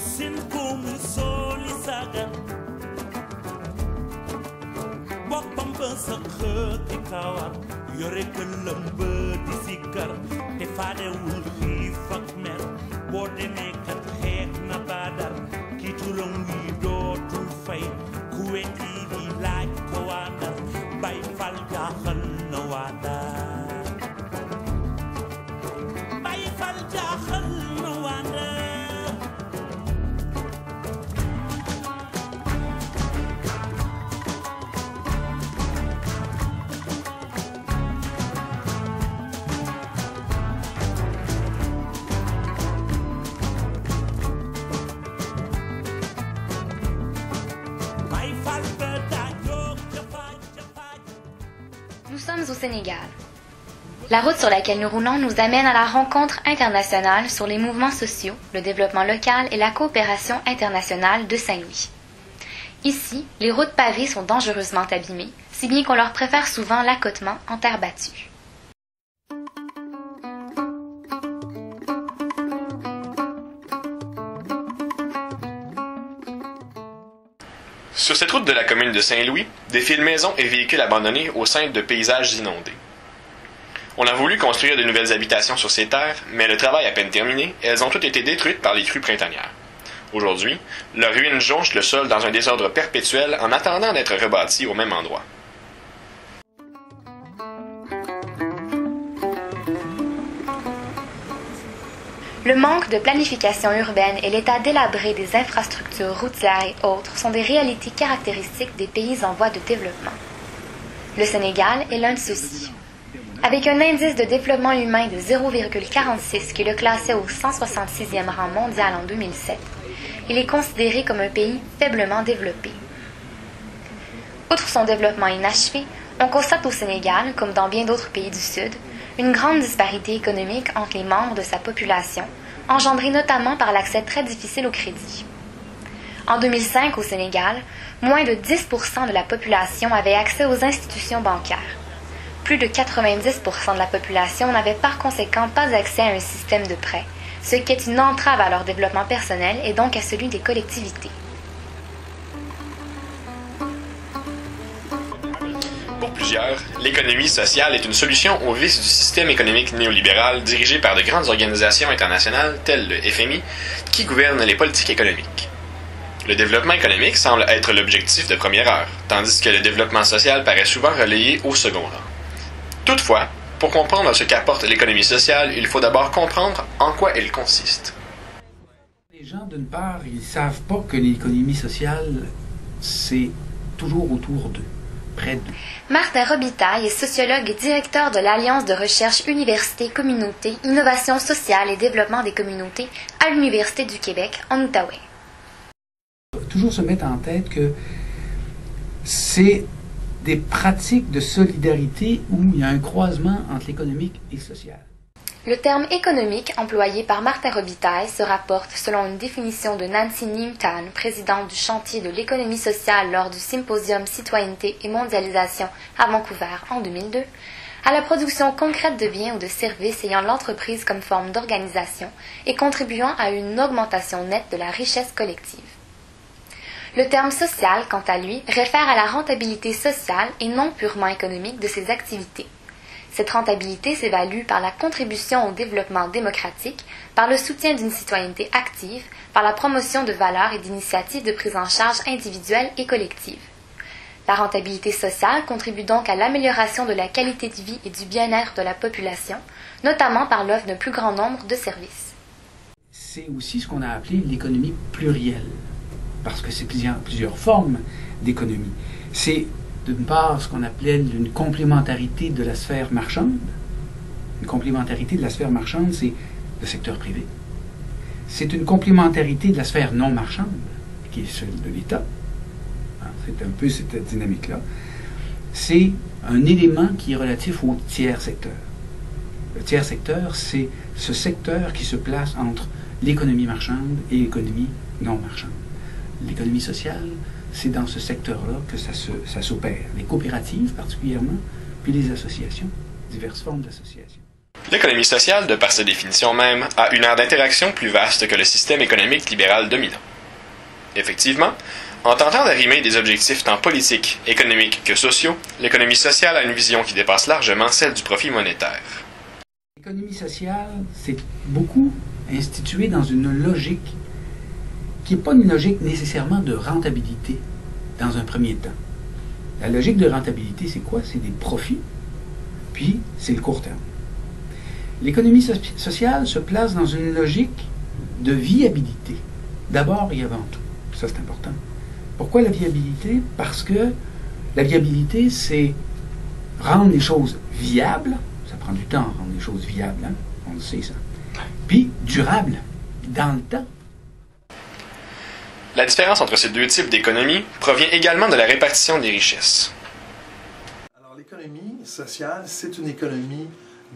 sin komu soli sagan boppam ba sa xëti kawar yore këlëm ba di sikkar te faadewul xiif ak mer boo demee kat xeex na baadar ki turam wi dootul fay ku weti di laaj ko waandar bay fal jaaxal na waadar bay fal jaaxal na waandar Nous sommes au Sénégal. La route sur laquelle nous roulons nous amène à la rencontre internationale sur les mouvements sociaux, le développement local et la coopération internationale de Saint-Louis. Ici, les routes pavées sont dangereusement abîmées, si bien qu'on leur préfère souvent l'accotement en terre battue. Sur cette route de la commune de Saint-Louis, défilent maisons et véhicules abandonnés au sein de paysages inondés. On a voulu construire de nouvelles habitations sur ces terres, mais le travail à peine terminé, elles ont toutes été détruites par les crues printanières. Aujourd'hui, leurs ruines jonchent le sol dans un désordre perpétuel en attendant d'être rebâties au même endroit. Le manque de planification urbaine et l'état délabré des infrastructures routières et autres sont des réalités caractéristiques des pays en voie de développement. Le Sénégal est l'un de ceux-ci. Avec un indice de développement humain de 0,46 qui le classait au 166e rang mondial en 2007, il est considéré comme un pays faiblement développé. Outre son développement inachevé, on constate au Sénégal, comme dans bien d'autres pays du Sud, une grande disparité économique entre les membres de sa population, engendrée notamment par l'accès très difficile au crédit. En 2005, au Sénégal, moins de 10% de la population avait accès aux institutions bancaires. Plus de 90% de la population n'avait par conséquent pas accès à un système de prêt, ce qui est une entrave à leur développement personnel et donc à celui des collectivités. Pour plusieurs, l'économie sociale est une solution aux vices du système économique néolibéral dirigé par de grandes organisations internationales telles le FMI qui gouvernent les politiques économiques. Le développement économique semble être l'objectif de première heure, tandis que le développement social paraît souvent relayé au second rang. Toutefois, pour comprendre ce qu'apporte l'économie sociale, il faut d'abord comprendre en quoi elle consiste. Les gens, d'une part, ils ne savent pas que l'économie sociale, c'est toujours autour d'eux. Martin Robitaille est sociologue et directeur de l'Alliance de recherche Université, Communauté, Innovation sociale et développement des communautés à l'Université du Québec en Outaouais. Toujours se mettre en tête que c'est des pratiques de solidarité où il y a un croisement entre l'économique et le social. Le terme économique employé par Martin Robitaille se rapporte, selon une définition de Nancy Newton, présidente du chantier de l'économie sociale lors du symposium Citoyenneté et mondialisation à Vancouver en 2002, à la production concrète de biens ou de services ayant l'entreprise comme forme d'organisation et contribuant à une augmentation nette de la richesse collective. Le terme social, quant à lui, réfère à la rentabilité sociale et non purement économique de ces activités. Cette rentabilité s'évalue par la contribution au développement démocratique, par le soutien d'une citoyenneté active, par la promotion de valeurs et d'initiatives de prise en charge individuelle et collective. La rentabilité sociale contribue donc à l'amélioration de la qualité de vie et du bien-être de la population, notamment par l'offre d'un plus grand nombre de services. C'est aussi ce qu'on a appelé l'économie plurielle, parce que c'est plusieurs formes d'économie. C'est d'une part ce qu'on appelait une complémentarité de la sphère marchande. Une complémentarité de la sphère marchande, c'est le secteur privé. C'est une complémentarité de la sphère non marchande, qui est celle de l'État. C'est un peu cette dynamique-là. C'est un élément qui est relatif au tiers secteur. Le tiers secteur, c'est ce secteur qui se place entre l'économie marchande et l'économie non marchande. L'économie sociale, c'est dans ce secteur-là que ça s'opère. Les coopératives particulièrement, puis les associations, diverses formes d'associations. L'économie sociale, de par sa définition même, a une aire d'interaction plus vaste que le système économique libéral dominant. Effectivement, en tentant d'arrimer des objectifs tant politiques, économiques que sociaux, l'économie sociale a une vision qui dépasse largement celle du profit monétaire. L'économie sociale, c'est beaucoup institué dans une logique qui n'est pas une logique nécessairement de rentabilité dans un premier temps. La logique de rentabilité, c'est quoi? C'est des profits, puis c'est le court terme. L'économie sociale se place dans une logique de viabilité, d'abord et avant tout. Ça, c'est important. Pourquoi la viabilité? Parce que la viabilité, c'est rendre les choses viables. Ça prend du temps, rendre les choses viables, hein? On le sait, ça. Puis durables, dans le temps. La différence entre ces deux types d'économie provient également de la répartition des richesses. Alors, l'économie sociale, c'est une économie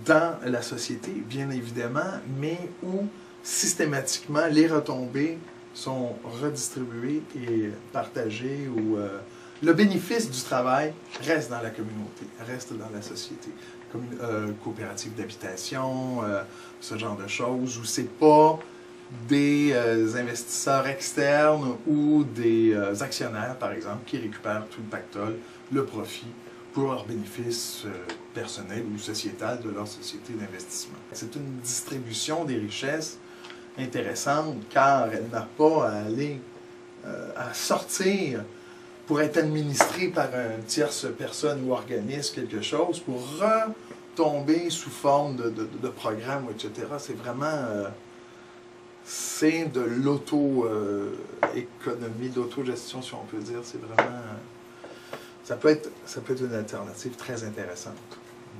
dans la société, bien évidemment, mais où systématiquement les retombées sont redistribuées et partagées, où le bénéfice du travail reste dans la communauté, reste dans la société. Comme coopérative d'habitation, ce genre de choses, où c'est pas des investisseurs externes ou des actionnaires, par exemple, qui récupèrent tout le pactole, le profit, pour leur bénéfice personnel ou sociétal de leur société d'investissement. C'est une distribution des richesses intéressante, car elle n'a pas à aller à sortir pour être administrée par une tierce personne ou organisme, quelque chose, pour retomber sous forme de programme, etc. C'est vraiment... c'est de l'auto-économie, d'autogestion, si on peut dire. C'est vraiment... Ça peut être une alternative très intéressante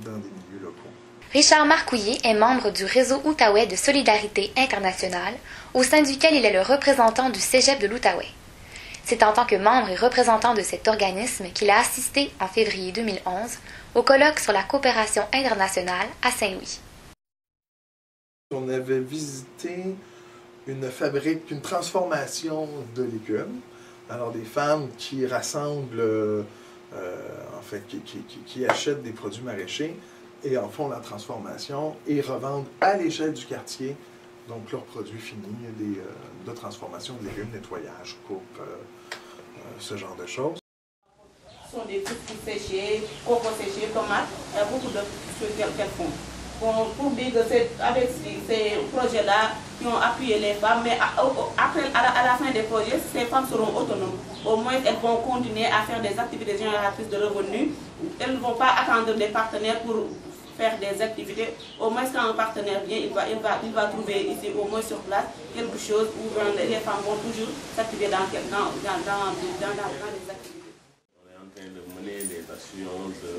dans des milieux locaux. Richard Marcouillet est membre du réseau Outaouais de solidarité internationale, au sein duquel il est le représentant du Cégep de l'Outaouais. C'est en tant que membre et représentant de cet organisme qu'il a assisté en février 2011 au colloque sur la coopération internationale à Saint-Louis. On avait visité une fabrique, une transformation de légumes. Alors des femmes qui rassemblent, en fait, qui achètent des produits maraîchers et en font la transformation et revendent à l'échelle du quartier donc leurs produits finis, de transformation de légumes, nettoyage, coupe, ce genre de choses. Ce sont des fruits séchés, cocos séchés, tomates, il y a beaucoup de choses qu'elles font. Bon, pour dire que c'est avec ces projets-là qui ont appuyé les femmes, mais après, à la fin des projets, ces femmes seront autonomes. Au moins, elles vont continuer à faire des activités génératrices de revenus. Elles ne vont pas attendre des partenaires pour faire des activités. Au moins, quand un partenaire vient, il va trouver ici, au moins sur place, quelque chose où les femmes vont toujours s'activer dans les activités. On est en train de mener des actions de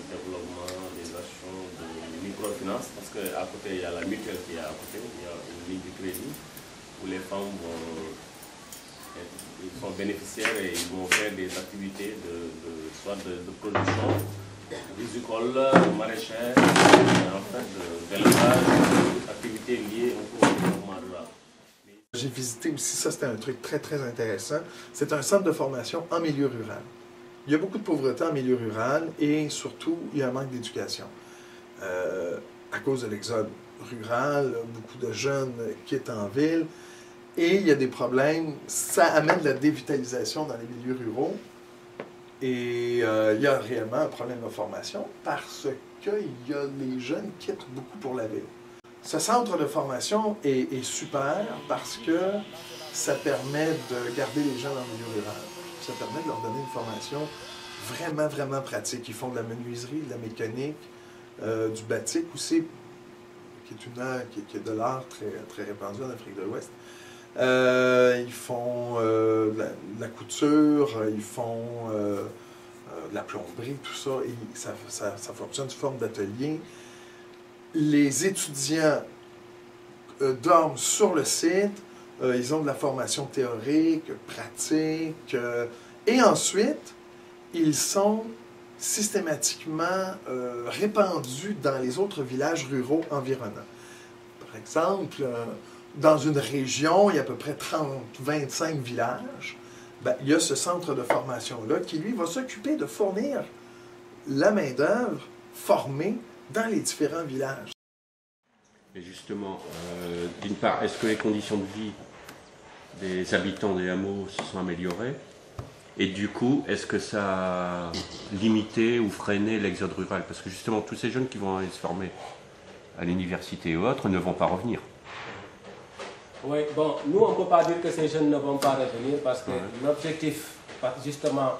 développement, des actions de microfinance, parce qu'à côté, il y a la mutuelle qui est à côté, il y a une ligne de crédit où les femmes sont bénéficiaires et ils vont faire des activités soit de production, visicole, maraîchère, en fait, d'élevage, activités liées au développement rural. J'ai visité aussi, ça c'était un truc très très intéressant, c'est un centre de formation en milieu rural. Il y a beaucoup de pauvreté en milieu rural et surtout il y a un manque d'éducation. À cause de l'exode rural, beaucoup de jeunes quittent en ville et il y a des problèmes, ça amène de la dévitalisation dans les milieux ruraux et il y a réellement un problème de formation parce que les jeunes quittent beaucoup pour la ville. Ce centre de formation est super parce que ça permet de garder les gens dans le milieu rural. Ça permet de leur donner une formation vraiment, vraiment pratique. Ils font de la menuiserie, de la mécanique, du batik aussi, qui est de l'art très, très répandu en Afrique de l'Ouest. Ils font de la couture, ils font de la plomberie, tout ça. Et ça fonctionne sous forme d'atelier. Les étudiants dorment sur le site, ils ont de la formation théorique, pratique, et ensuite, ils sont systématiquement répandus dans les autres villages ruraux environnants. Par exemple, dans une région, il y a à peu près 30-25 villages, ben, il y a ce centre de formation-là qui, lui, va s'occuper de fournir la main-d'œuvre formée dans les différents villages. Et justement, d'une part, est-ce que les conditions de vie des habitants des hameaux se sont améliorées? Et du coup, est-ce que ça a limité ou freiné l'exode rural? Parce que justement, tous ces jeunes qui vont aller se former à l'université ou autres ne vont pas revenir. Oui, bon, nous on ne peut pas dire que ces jeunes ne vont pas revenir parce que l'objectif, justement,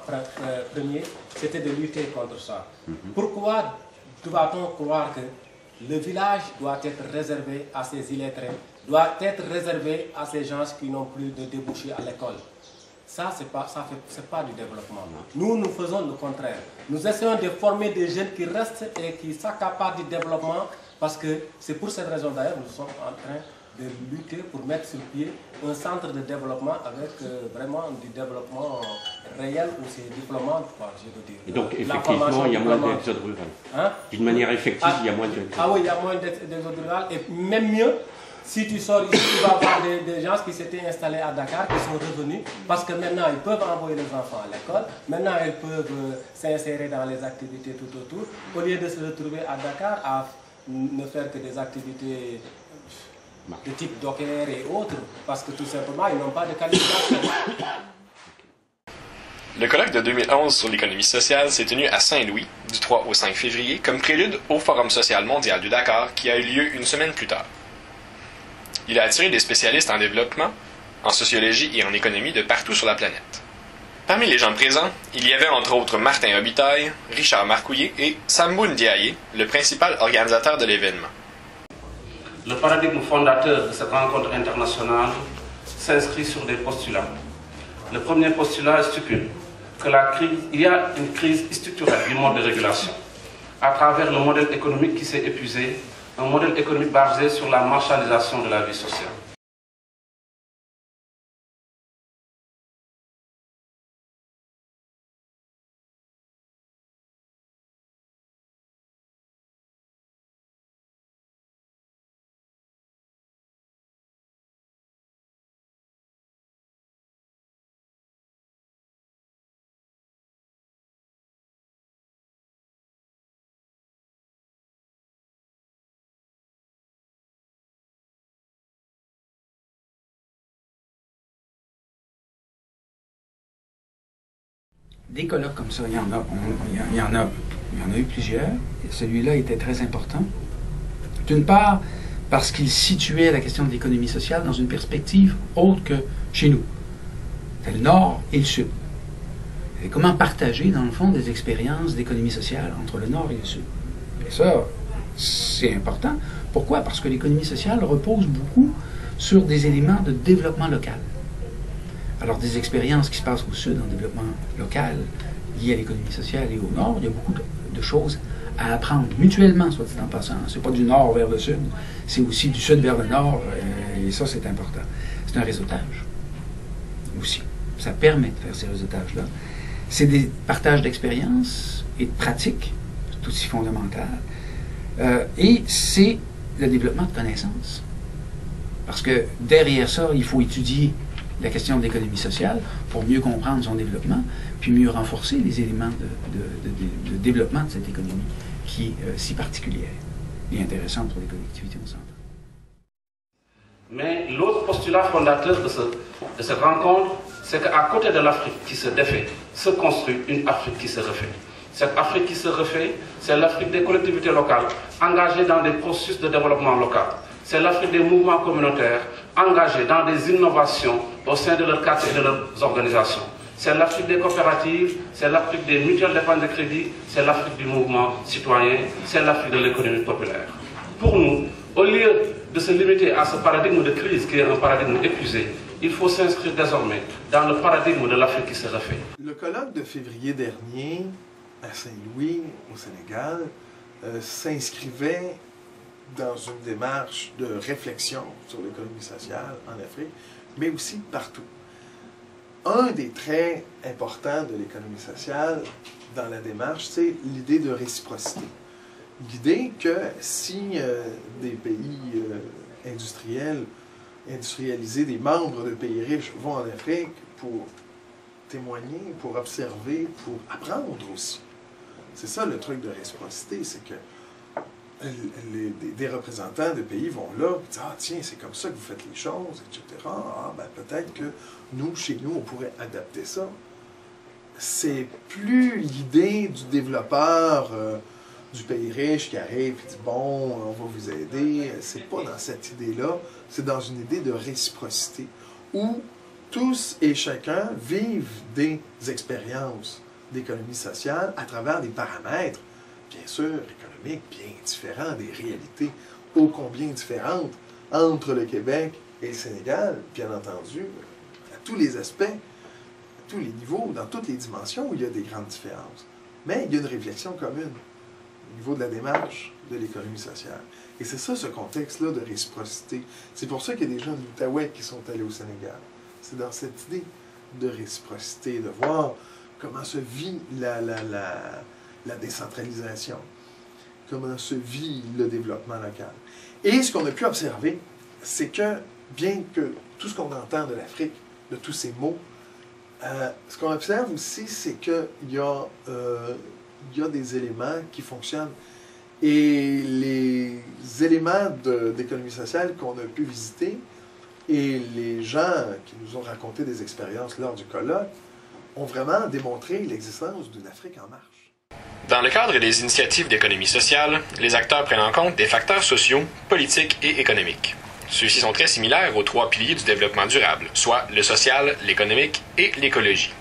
premier, c'était de lutter contre ça. Pourquoi doit-on croire que le village doit être réservé à ces illettrés, doit être réservé à ces gens qui n'ont plus de débouchés à l'école? Ça, c'est pas du développement. Nous faisons le contraire. Nous essayons de former des jeunes qui restent et qui s'accaparent du développement parce que c'est pour cette raison d'ailleurs nous sommes en train de lutter pour mettre sur pied un centre de développement avec vraiment du développement réel où c'est diplômant, je veux dire. Et donc, effectivement, il y a moins d'exode rural. Hein? D'une manière effective, il y a moins d'exode rural. Ah oui, il y a moins d'exode rural. Et même mieux, si tu sors ici, tu vas voir des gens qui s'étaient installés à Dakar, qui sont revenus, parce que maintenant, ils peuvent envoyer les enfants à l'école, maintenant, ils peuvent s'insérer dans les activités tout autour, au lieu de se retrouver à Dakar à ne faire que des activités de type docker et autres, parce que tout simplement, ils n'ont pas de qualification. Le colloque de 2011 sur l'économie sociale s'est tenu à Saint-Louis, du 3 au 5 février, comme prélude au Forum social mondial du Dakar, qui a eu lieu une semaine plus tard. Il a attiré des spécialistes en développement, en sociologie et en économie de partout sur la planète. Parmi les gens présents, il y avait entre autres Martin Robitaille, Richard Marcouillet et Sambou Ndiaye, le principal organisateur de l'événement. Le paradigme fondateur de cette rencontre internationale s'inscrit sur des postulats. Le premier postulat stipule qu'il y a une crise structurelle du mode de régulation à travers le modèle économique qui s'est épuisé, un modèle économique basé sur la marchandisation de la vie sociale. Des colloques comme ça, il y en a eu plusieurs. Celui-là était très important. D'une part, parce qu'il situait la question de l'économie sociale dans une perspective autre que chez nous. C'est le Nord et le Sud. Et comment partager, dans le fond, des expériences d'économie sociale entre le Nord et le Sud. Et ça, c'est important. Pourquoi? Parce que l'économie sociale repose beaucoup sur des éléments de développement local. Alors, des expériences qui se passent au Sud en développement local, liées à l'économie sociale et au Nord, il y a beaucoup de choses à apprendre mutuellement, soit dit en passant. C'est pas du Nord vers le Sud, c'est aussi du Sud vers le Nord, et ça, c'est important. C'est un réseautage aussi. Ça permet de faire ces réseautages-là. C'est des partages d'expériences et de pratiques, c'est aussi fondamental. Et c'est le développement de connaissances. Parce que derrière ça, il faut étudier la question de l'économie sociale pour mieux comprendre son développement, puis mieux renforcer les éléments de développement de cette économie qui est si particulière et intéressante pour les collectivités au centre. Mais l'autre postulat fondateur de cette rencontre, c'est qu'à côté de l'Afrique qui se défait, se construit une Afrique qui se refait. Cette Afrique qui se refait, c'est l'Afrique des collectivités locales engagées dans des processus de développement local. C'est l'Afrique des mouvements communautaires engagés dans des innovations au sein de leurs quartiers et de leurs organisations. C'est l'Afrique des coopératives, c'est l'Afrique des mutuelles d'épargne de crédit, c'est l'Afrique du mouvement citoyen, c'est l'Afrique de l'économie populaire. Pour nous, au lieu de se limiter à ce paradigme de crise qui est un paradigme épuisé, il faut s'inscrire désormais dans le paradigme de l'Afrique qui se refait. Le colloque de février dernier à Saint-Louis, au Sénégal, s'inscrivait dans une démarche de réflexion sur l'économie sociale en Afrique, mais aussi partout. Un des traits importants de l'économie sociale dans la démarche, c'est l'idée de réciprocité. L'idée que si des pays industrialisés, des membres de pays riches vont en Afrique pour témoigner, pour observer, pour apprendre aussi. C'est ça le truc de réciprocité, c'est que des représentants de pays vont là, et disent « Ah tiens, c'est comme ça que vous faites les choses, etc. Ah, ben peut-être que nous, chez nous, on pourrait adapter ça. » C'est plus l'idée du développeur du pays riche qui arrive et dit « Bon, on va vous aider. » C'est pas dans cette idée-là, c'est dans une idée de réciprocité où tous et chacun vivent des expériences d'économie sociale à travers des paramètres, bien sûr, économiques, bien différents, des réalités ô combien différentes entre le Québec et le Sénégal, bien entendu, à tous les aspects, à tous les niveaux, dans toutes les dimensions où il y a des grandes différences. Mais il y a une réflexion commune au niveau de la démarche de l'économie sociale. Et c'est ça, ce contexte-là de réciprocité. C'est pour ça qu'il y a des gens de l'Outaouais qui sont allés au Sénégal. C'est dans cette idée de réciprocité, de voir comment se vit la décentralisation, comment se vit le développement local. Et ce qu'on a pu observer, c'est que, bien que tout ce qu'on entend de l'Afrique, de tous ces mots, ce qu'on observe aussi, c'est qu'il y a des éléments qui fonctionnent. Et les éléments d'économie sociale qu'on a pu visiter, et les gens qui nous ont raconté des expériences lors du colloque, ont vraiment démontré l'existence d'une Afrique en marche. Dans le cadre des initiatives d'économie sociale, les acteurs prennent en compte des facteurs sociaux, politiques et économiques. Ceux-ci sont très similaires aux 3 piliers du développement durable, soit le social, l'économique et l'écologie.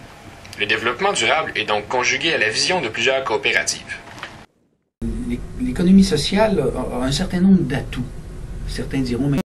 Le développement durable est donc conjugué à la vision de plusieurs coopératives. L'économie sociale a un certain nombre d'atouts. Certains diront, mais